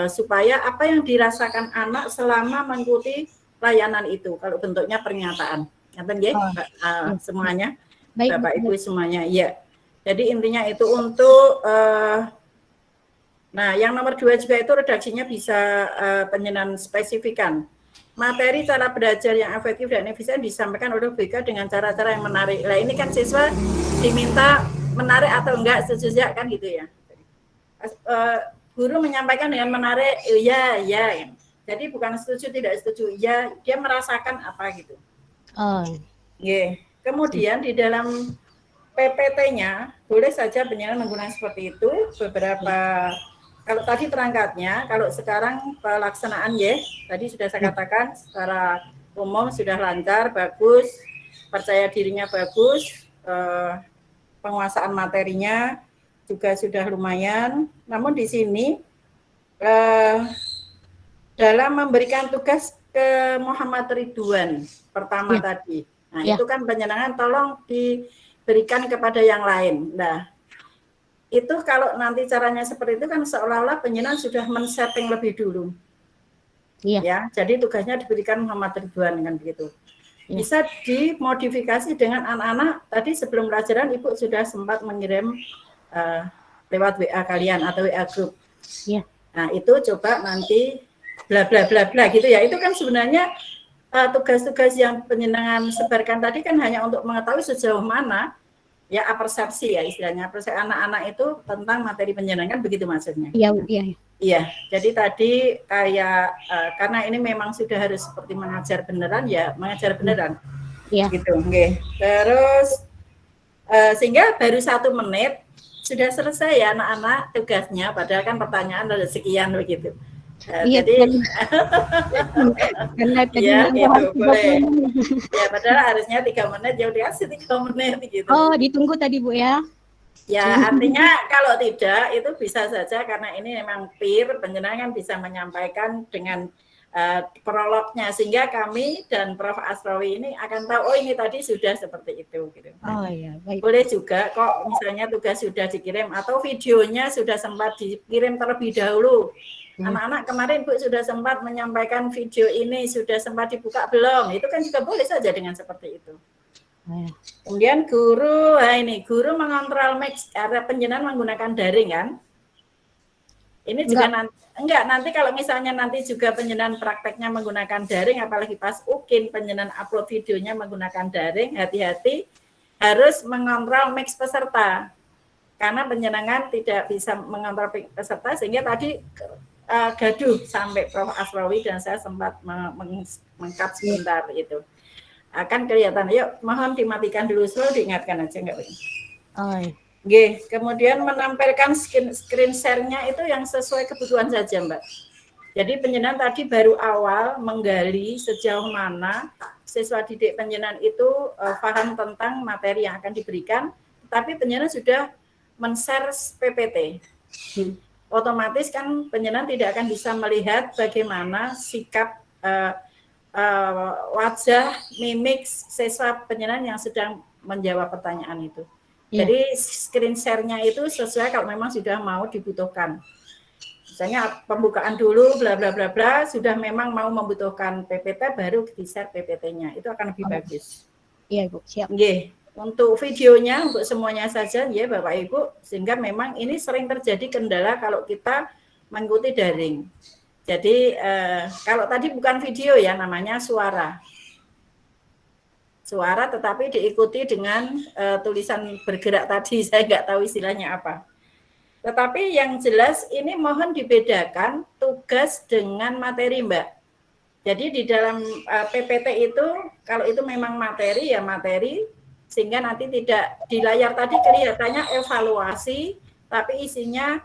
supaya apa yang dirasakan anak selama mengikuti layanan itu. Kalau bentuknya pernyataan. Ngaten nggih, semuanya. Baik, Bapak Ibu semuanya. Ya. Jadi intinya itu untuk nah yang nomor 2 juga itu redaksinya bisa penjenengan spesifikan. Materi cara belajar yang efektif dan efisien disampaikan oleh BK dengan cara-cara yang menarik. Nah ini kan siswa diminta menarik atau enggak, setuju kan gitu ya. Guru menyampaikan dengan menarik, ya. Jadi bukan setuju tidak setuju, ya dia merasakan apa gitu. Kemudian di dalam PPT-nya boleh saja penjenengan menggunakan seperti itu beberapa. Kalau tadi perangkatnya, kalau sekarang pelaksanaan tadi sudah saya katakan secara umum sudah lancar, bagus, percaya dirinya bagus, penguasaan materinya juga sudah lumayan. Namun di sini dalam memberikan tugas ke Muhammad Ridwan pertama tadi, nah itu kan penjenengan tolong diberikan kepada yang lain. Nah itu kalau nanti caranya seperti itu kan seolah-olah penjenengan sudah men-setting lebih dulu. Ya, jadi tugasnya diberikan Muhammad Ridwan kan begitu. Bisa dimodifikasi dengan anak-anak. Tadi sebelum pelajaran Ibu sudah sempat mengirim lewat WA kalian atau WA grup. Nah, itu coba nanti bla bla bla bla gitu ya. Itu kan sebenarnya tugas-tugas yang penjenengan sebarkan tadi kan hanya untuk mengetahui sejauh mana ya persepsi ya istilahnya persepsi anak-anak itu tentang materi penjenengan, begitu maksudnya. Iya, jadi tadi kayak karena ini memang sudah harus seperti mengajar beneran ya, mengajar beneran. Gitu, Terus sehingga baru 1 menit sudah selesai ya anak-anak tugasnya, padahal kan pertanyaan ada sekian begitu. Jadi ya itu boleh. Ya padahal harusnya 3 menit, ya udah kasih 3 menit gitu. Ditunggu tadi Bu ya. Ya artinya kalau tidak itu bisa saja karena ini memang peer, penjenengan bisa menyampaikan dengan prolognya sehingga kami dan Prof. Asrawi ini akan tahu oh ini tadi sudah seperti itu gitu. Baik. Boleh juga kok misalnya tugas sudah dikirim atau videonya sudah sempat dikirim terlebih dahulu. Anak-anak kemarin Bu sudah sempat menyampaikan video ini, sudah sempat dibuka belum? Itu kan juga boleh saja dengan seperti itu. Kemudian guru mengontrol mix karena penjenengan menggunakan daring kan? Ini juga nanti kalau misalnya nanti juga penjenengan prakteknya menggunakan daring, apalagi pas UKIN penjenengan upload videonya menggunakan daring, hati-hati harus mengontrol mix peserta. Karena penjenengan tidak bisa mengontrol peserta sehingga tadi gaduh sampai Prof. Asrawi dan saya sempat mengkat sebentar itu. Akan kelihatan, yuk mohon dimatikan dulu, selalu diingatkan aja enggak apa-apa. Kemudian menampilkan screen share-nya itu yang sesuai kebutuhan saja Mbak. Jadi penjenengan tadi baru awal menggali sejauh mana siswa didik penjenengan itu paham tentang materi yang akan diberikan, tapi penjenengan sudah men-share PPT. Otomatis kan penjenengan tidak akan bisa melihat bagaimana sikap wajah, mimik siswa penjenengan yang sedang menjawab pertanyaan itu. Jadi screen share-nya itu sesuai kalau memang sudah mau dibutuhkan. Misalnya pembukaan dulu bla bla bla bla, sudah memang mau membutuhkan PPT baru di-share PPT-nya. Itu akan lebih bagus. Iya, Bu, siap. Untuk videonya untuk semuanya saja ya Bapak Ibu, sehingga memang ini sering terjadi kendala kalau kita mengikuti daring. Jadi kalau tadi bukan video ya, namanya suara. Suara tetapi diikuti dengan tulisan bergerak tadi, saya nggak tahu istilahnya apa. Tetapi yang jelas ini mohon dibedakan tugas dengan materi Mbak. Jadi di dalam PPT itu, kalau itu memang materi, ya materi, sehingga nanti tidak di layar tadi kelihatannya evaluasi, tapi isinya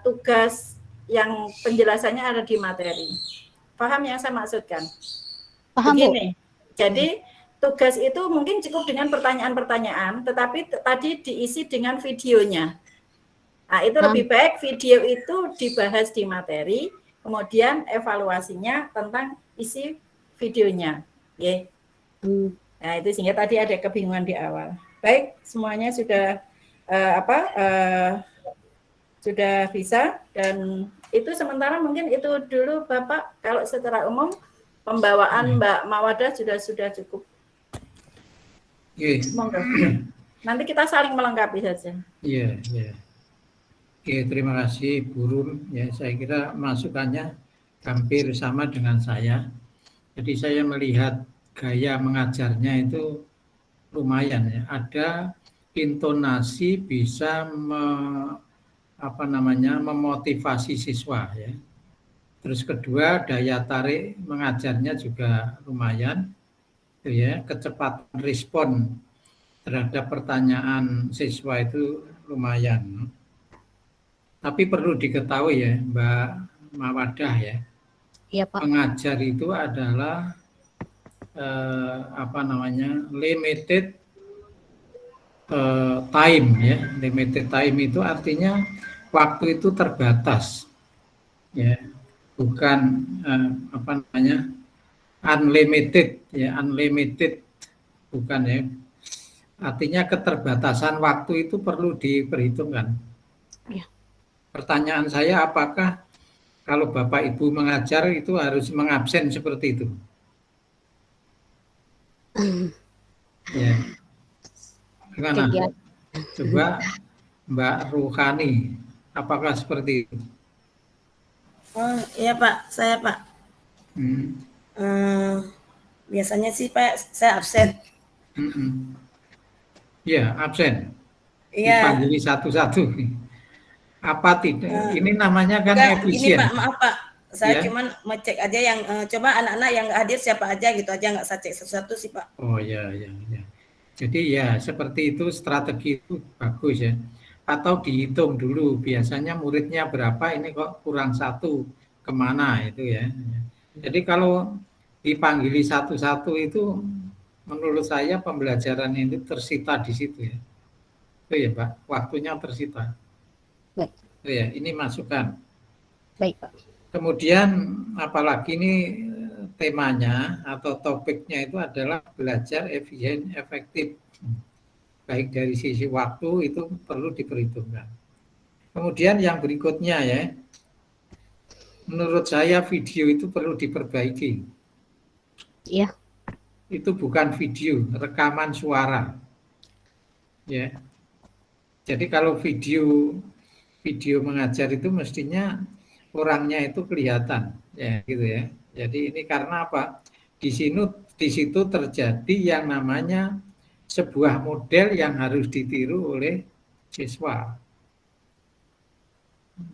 tugas yang penjelasannya ada di materi. Paham yang saya maksudkan? Paham, begini, Bu. Jadi tugas itu mungkin cukup dengan pertanyaan-pertanyaan, tetapi tadi diisi dengan videonya. Nah, itu lebih baik video itu dibahas di materi, kemudian evaluasinya tentang isi videonya. Yeah. Nah, itu sehingga tadi ada kebingungan di awal. Baik, semuanya sudah sudah bisa, dan itu sementara mungkin itu dulu Bapak. Kalau secara umum pembawaan Mbak Mawadah sudah cukup. Monggo. Nanti kita saling melengkapi saja. Iya, iya. Oke, terima kasih Bu Rum. Ya, saya kira masukannya hampir sama dengan saya. Jadi saya melihat gaya mengajarnya itu lumayan ya. Ada intonasi bisa memotivasi siswa ya. Terus kedua, daya tarik mengajarnya juga lumayan. Itu ya, kecepatan respon terhadap pertanyaan siswa itu lumayan. Tapi perlu diketahui ya, Mbak Mawadah ya. Iya, Pak. Mengajar itu adalah limited time ya. Limited time itu artinya waktu itu terbatas. Ya. Bukan unlimited ya, unlimited bukan ya. Artinya keterbatasan waktu itu perlu diperhitungkan. Ya. Pertanyaan saya, apakah kalau Bapak Ibu mengajar itu harus mengabsen seperti itu? Ya. Gimana? Coba Mbak Ruhani, apakah seperti itu? Oh iya Pak, saya Pak. Biasanya sih Pak, saya absen. Iya, absen. Iya. Dipanggili satu-satu. Apa tidak? Ini namanya kan efisien. Ini Pak, maaf Pak. Saya ya? cuman mau cek aja yang coba anak-anak yang nggak hadir siapa aja gitu aja, nggak saya cek satu-satu sih Pak. Oh ya. Jadi ya seperti itu, strategi itu bagus ya. Atau dihitung dulu, biasanya muridnya berapa, ini kok kurang satu, kemana itu ya. Jadi kalau dipanggili satu-satu itu menurut saya pembelajaran ini tersita di situ ya. Itu ya Pak, waktunya tersita. Baik. Itu ya, ini masukan. Baik Pak. Kemudian apalagi ini temanya atau topiknya itu adalah belajar efisien, efektif. Baik dari sisi waktu itu perlu diperhitungkan. Kemudian yang berikutnya ya, menurut saya video itu perlu diperbaiki. Iya. Itu bukan video, rekaman suara. Ya. Jadi kalau video mengajar itu mestinya orangnya itu kelihatan, ya gitu ya. Jadi ini karena apa? Di situ terjadi yang namanya sebuah model yang harus ditiru oleh siswa.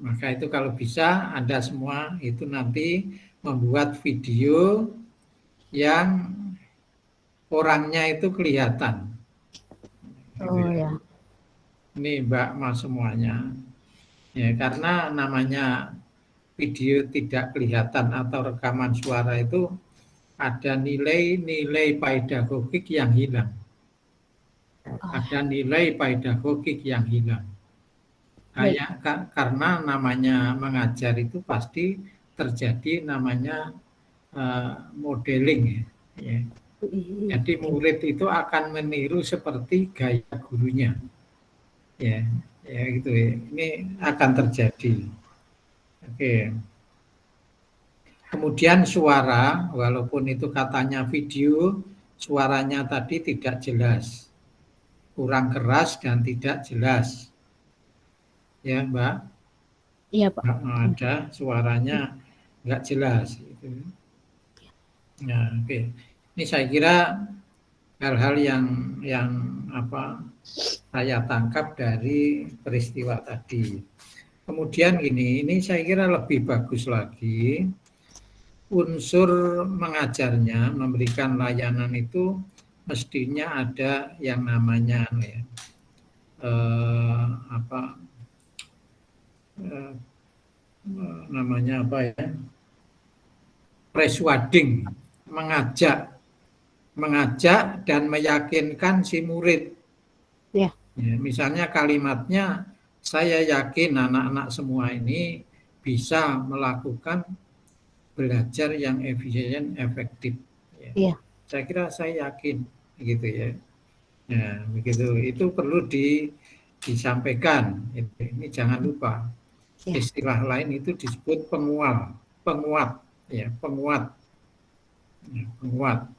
Maka itu kalau bisa Anda semua itu nanti membuat video yang orangnya itu kelihatan. Oh ya. Ini Mbak Mas semuanya. Ya, karena namanya video tidak kelihatan atau rekaman suara itu ada nilai-nilai pedagogik yang hilang. Ada nilai pedagogik yang hilang. Karena namanya mengajar itu pasti terjadi namanya modeling ya. Jadi murid itu akan meniru seperti gaya gurunya. Ya gitu ya. Ini akan terjadi. Oke. Kemudian suara, walaupun itu katanya video, suaranya tadi tidak jelas. Kurang keras dan tidak jelas. Ya, Mbak? Iya, Pak. Ada suaranya nggak jelas. Nah, oke. Ini saya kira hal-hal yang saya tangkap dari peristiwa tadi. Kemudian ini saya kira lebih bagus lagi unsur mengajarnya, memberikan layanan itu mestinya ada yang namanya namanya apa ya, persuading, mengajak dan meyakinkan si murid. Ya. Ya, misalnya kalimatnya, saya yakin anak-anak semua ini bisa melakukan belajar yang efisien, efektif. Ya. Iya. Saya kira saya yakin, gitu ya. Ya, begitu. Itu perlu disampaikan. Ini jangan lupa. Ya. Istilah lain itu disebut penguat, ya, penguat. Ya, penguat.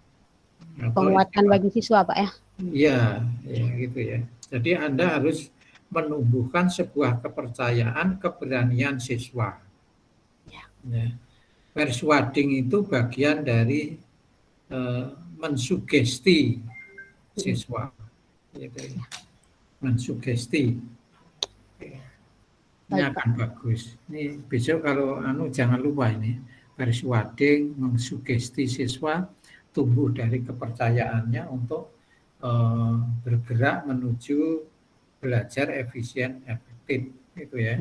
Penguatan bagi siswa, Pak ya. Iya, ya gitu ya. Jadi Anda harus menumbuhkan sebuah kepercayaan, keberanian siswa. Ya. Persuading itu bagian dari mensugesti siswa. Gitu ya. Mensugesti. Ini akan bagus. Ini besok kalau jangan lupa ini, persuading, mensugesti siswa, tumbuh dari kepercayaannya untuk bergerak menuju belajar efisien, efektif, gitu ya.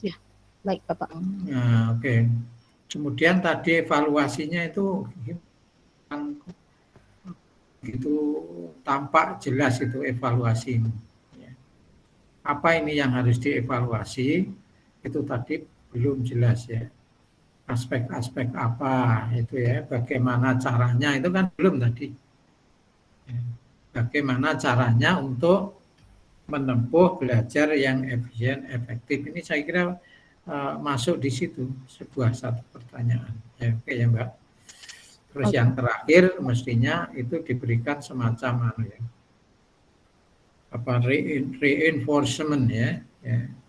Ya, baik Bapak. Nah, oke. Kemudian tadi evaluasinya itu itu tampak jelas itu evaluasi. Apa ini yang harus dievaluasi? Itu tadi belum jelas ya. Aspek-aspek apa itu ya? Bagaimana caranya itu kan belum tadi. Bagaimana caranya untuk menempuh belajar yang efisien, efektif. Ini saya kira masuk di situ satu pertanyaan. Ya, oke ya Mbak. Terus yang terakhir mestinya itu diberikan semacam reinforcement ya.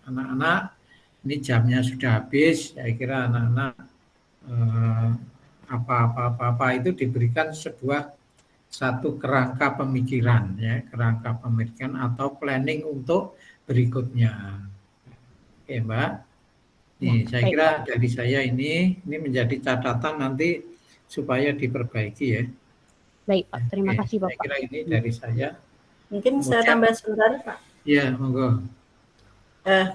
Anak-anak ini jamnya sudah habis. Saya kira anak-anak apa itu diberikan satu kerangka pemikiran ya, kerangka pemikiran atau planning untuk berikutnya. Oke Mbak. Nih, saya kira dari saya ini menjadi catatan nanti supaya diperbaiki ya. Baik Pak, terima kasih Bapak. Saya kira ini dari saya. Mungkin saya tambah sebentar Pak. Iya, monggo.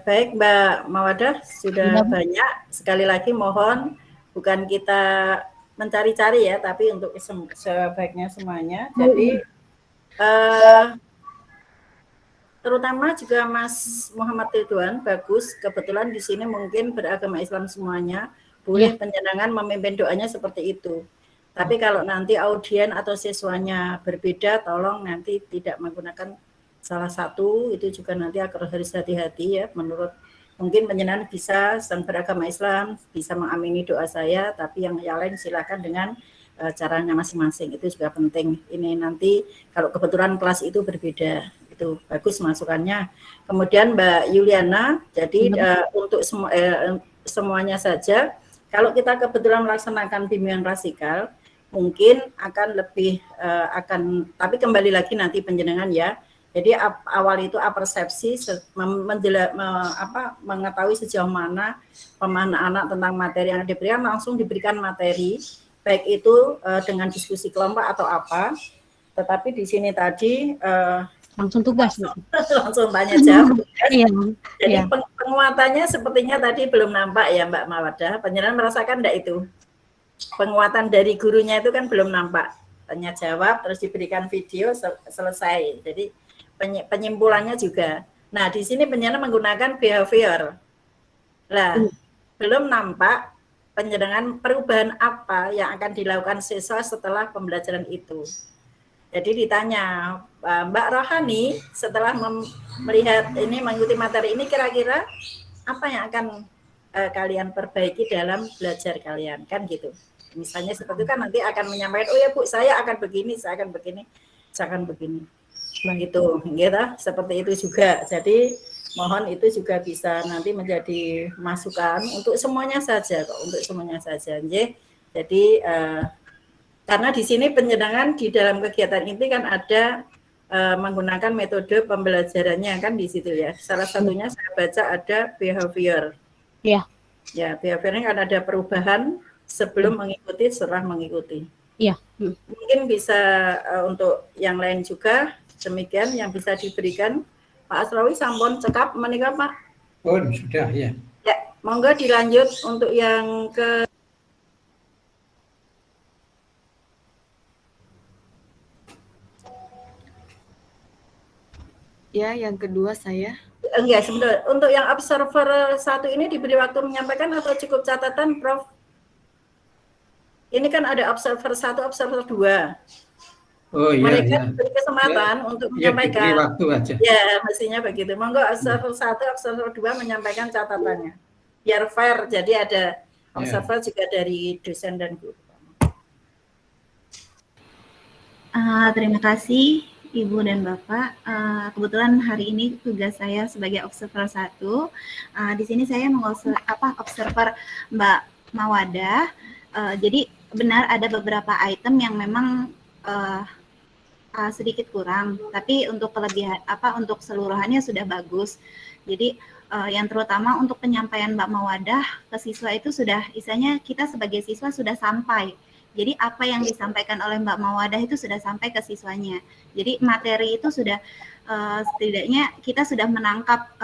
Baik Mbak Mawadah, sudah banyak. Sekali lagi mohon bukan kita mencari-cari ya, tapi untuk sebaiknya semuanya. Jadi terutama juga Mas Muhammad Ridwan, bagus. Kebetulan di sini mungkin beragama Islam semuanya, boleh penjenengan memimpin doanya seperti itu. Tapi kalau nanti audien atau siswanya berbeda, tolong nanti tidak menggunakan salah satu, itu juga nanti harus hati-hati ya. Menurut mungkin penjenengan bisa sedang beragama Islam, bisa mengamini doa saya, tapi yang lain silakan dengan caranya masing-masing, itu juga penting. Ini nanti kalau kebetulan kelas itu berbeda, itu bagus masukannya. Kemudian Mbak Yuliana, jadi untuk semuanya saja, kalau kita kebetulan melaksanakan bimbingan klasikal, mungkin akan lebih tapi kembali lagi nanti penjenengan ya. Jadi awal itu apersepsi, mengetahui sejauh mana pemahaman anak tentang materi yang diberikan, langsung diberikan materi, baik itu dengan diskusi kelompok atau apa. Tetapi di sini tadi langsung tugas, langsung tanya jawab. Jadi penguatannya sepertinya tadi belum nampak ya Mbak Mawadah. Penjenengan merasakan enggak itu? Penguatan dari gurunya itu kan belum nampak. Tanya jawab terus diberikan video selesai. Jadi penyimpulannya juga. Nah, di sini penjenengan menggunakan behavior. Lah, belum nampak penjenengan perubahan apa yang akan dilakukan siswa setelah pembelajaran itu. Jadi ditanya, Mbak Rohani, setelah melihat ini, mengikuti materi ini, kira-kira apa yang akan kalian perbaiki dalam belajar kalian, kan gitu. Misalnya seperti itu kan nanti akan menyampaikan, oh ya Bu, saya akan begini, saya akan begini, saya akan begini. Begitu, gitu, seperti itu juga. Jadi mohon itu juga bisa nanti menjadi masukan untuk semuanya saja, kok, untuk semuanya saja. Jadi karena di sini penjenengan di dalam kegiatan ini kan ada menggunakan metode pembelajarannya kan di situ ya. Salah satunya saya baca ada behavior. Ya. Ya, behaviornya kan ada perubahan sebelum mengikuti, setelah mengikuti. Iya. Mungkin bisa untuk yang lain juga demikian yang bisa diberikan. Pak Asrawi sampun cekap menika Pak. Sudah ya. Ya, monggo dilanjut untuk yang ke Ya, yang kedua saya. Enggak, sebentar. Untuk yang observer 1 ini diberi waktu menyampaikan atau cukup catatan, Prof? Ini kan ada observer 1, observer 2. Oh iya. Mereka Ya. diberi kesempatan untuk Ya, menyampaikan. diberi waktu aja. Ya, mestinya begitu. Monggo observer 1, observer 2 menyampaikan catatannya. Biar fair, jadi ada observer juga dari dosen dan guru. Terima kasih Ibu dan Bapak. Kebetulan hari ini tugas saya sebagai observer 1. Di sini saya observer Mbak Mawadah. Jadi benar ada beberapa item yang memang sedikit kurang, tapi untuk kelebihan untuk keseluruhannya sudah bagus. Jadi yang terutama untuk penyampaian Mbak Mawadah ke siswa itu sudah, istilahnya kita sebagai siswa sudah sampai. Jadi apa yang disampaikan oleh Mbak Mawadah itu sudah sampai ke siswanya. Jadi materi itu sudah setidaknya kita sudah menangkap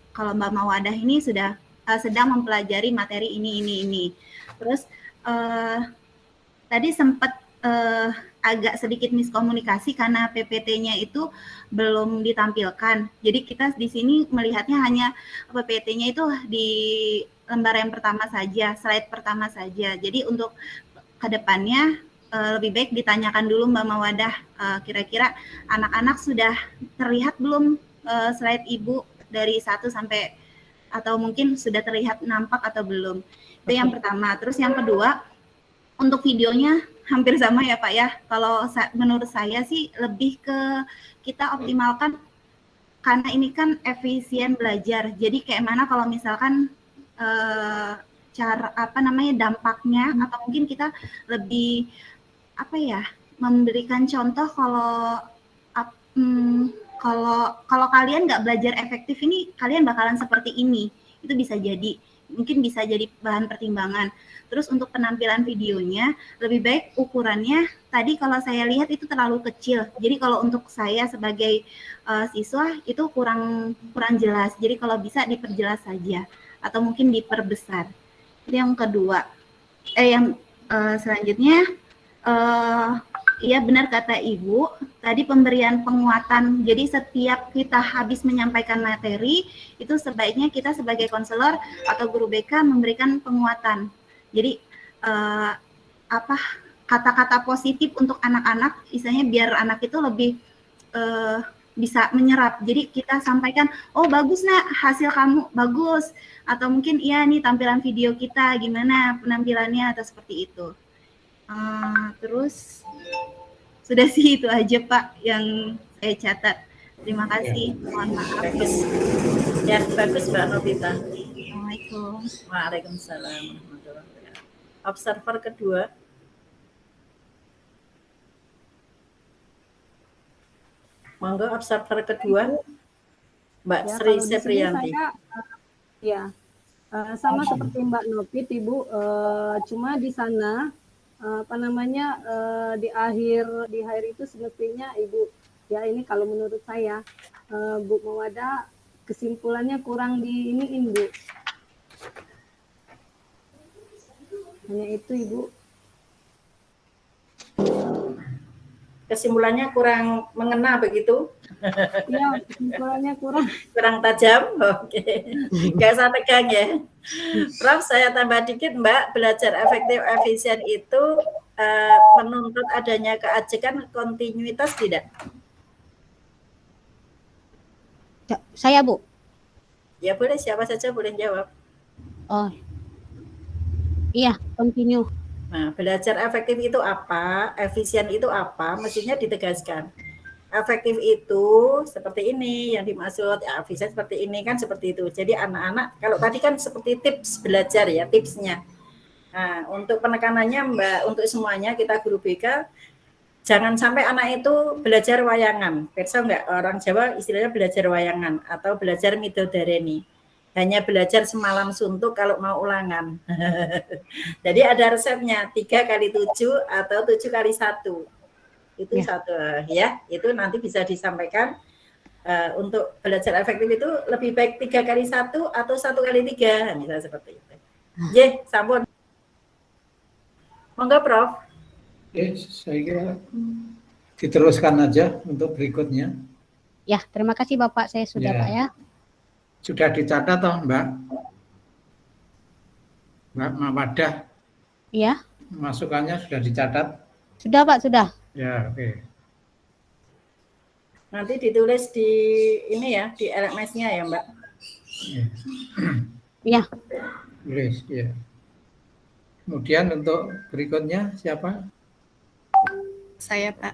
kalau Mbak Mawadah ini sudah sedang mempelajari materi ini. Terus tadi sempat agak sedikit miskomunikasi karena PPT-nya itu belum ditampilkan. Jadi kita di sini melihatnya hanya PPT-nya itu di lembar yang pertama saja, slide pertama saja. Jadi untuk kedepannya lebih baik ditanyakan dulu Mbak Mawadah, kira-kira anak-anak sudah terlihat belum slide Ibu dari 1 sampai, atau mungkin sudah terlihat nampak atau belum. Itu yang pertama. Terus yang kedua, untuk videonya hampir sama ya Pak ya. Kalau menurut saya sih lebih ke kita optimalkan, karena ini kan efisien belajar. Jadi kayak mana kalau misalkan cara dampaknya, atau mungkin kita lebih memberikan contoh kalau kalian nggak belajar efektif ini kalian bakalan seperti ini. Itu bisa jadi, mungkin bisa jadi bahan pertimbangan. Terus untuk penampilan videonya lebih baik ukurannya, tadi kalau saya lihat itu terlalu kecil. Jadi kalau untuk saya sebagai siswa itu kurang jelas. Jadi kalau bisa diperjelas saja atau mungkin diperbesar. Yang kedua, selanjutnya, iya benar kata Ibu, tadi pemberian penguatan. Jadi setiap kita habis menyampaikan materi, itu sebaiknya kita sebagai konselor atau guru BK memberikan penguatan. Jadi kata-kata positif untuk anak-anak, istilahnya biar anak itu lebih bisa menyerap. Jadi kita sampaikan, oh bagus nak, hasil kamu bagus, atau mungkin iya nih tampilan video kita gimana penampilannya, atau seperti itu. Terus sudah sih itu aja Pak yang saya catat. Terima kasih. Mohon maaf. Bagus. Ya, bagus Mbak Novita. Assalamualaikum. Waalaikumsalam. Observer kedua. Monggo observer kedua, Mbak ya, Sri Sepriyanti. Sama seperti Mbak Novit, Ibu, cuma di sana di akhir itu semestinya Ibu, ya ini kalau menurut saya Bu Mawadah kesimpulannya kurang diiniin Bu. Hanya itu Ibu. Kesimpulannya kurang mengena begitu? Iya, kesimpulannya kurang tajam. Oke. Nggak usah tegang ya. Prof, saya tambah dikit Mbak, belajar efektif efisien itu menuntut adanya keajekan kontinuitas tidak? Saya Bu. Ya boleh, siapa saja boleh jawab. Oh, iya, continue. Nah, belajar efektif itu apa? Efisien itu apa? Mestinya ditegaskan. Efektif itu seperti ini yang dimaksud, ya, efisien seperti ini kan seperti itu. Jadi anak-anak, kalau tadi kan seperti tips belajar ya, tipsnya. Nah, untuk penekanannya Mbak, untuk semuanya kita guru BK, jangan sampai anak itu belajar wayangan. Perso enggak, orang Jawa istilahnya belajar wayangan atau belajar midodareni. hanya belajar semalam suntuk kalau mau ulangan. Jadi ada resepnya 3 kali 7 atau 7 kali 1. Itu satu ya, itu nanti bisa disampaikan. Untuk belajar efektif itu lebih baik 3 kali 1 atau 1 kali 3, misalnya seperti itu. J, sampun. Monggo Prof. Saya kira diteruskan aja untuk berikutnya. Ya, terima kasih Bapak, saya sudah Pak ya. Sudah dicatat toh Mbak Mawadah? Iya. Masukannya sudah dicatat? Sudah Pak, sudah. Ya, oke. Nanti ditulis di ini ya, di LMS-nya ya, Mbak. Iya. Tulis, ya. Kemudian untuk berikutnya siapa? Saya, Pak.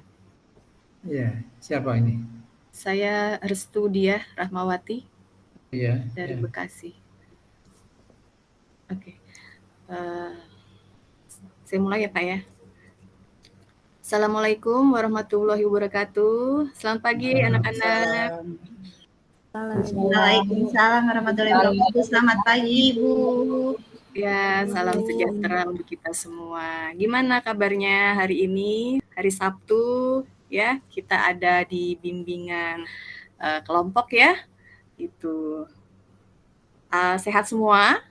Ya, siapa ini? Saya Restu Diah Rahmawati. Iya. Dari Bekasi. Oke. Saya mulai ya, Pak ya. Assalamualaikum warahmatullahi wabarakatuh. Selamat pagi anak-anak. Waalaikumsalam warahmatullahi wabarakatuh. Selamat pagi Ibu. Ya, salam sejahtera untuk kita semua. Gimana kabarnya hari ini? Hari Sabtu ya, kita ada di bimbingan kelompok ya. Itu sehat semua.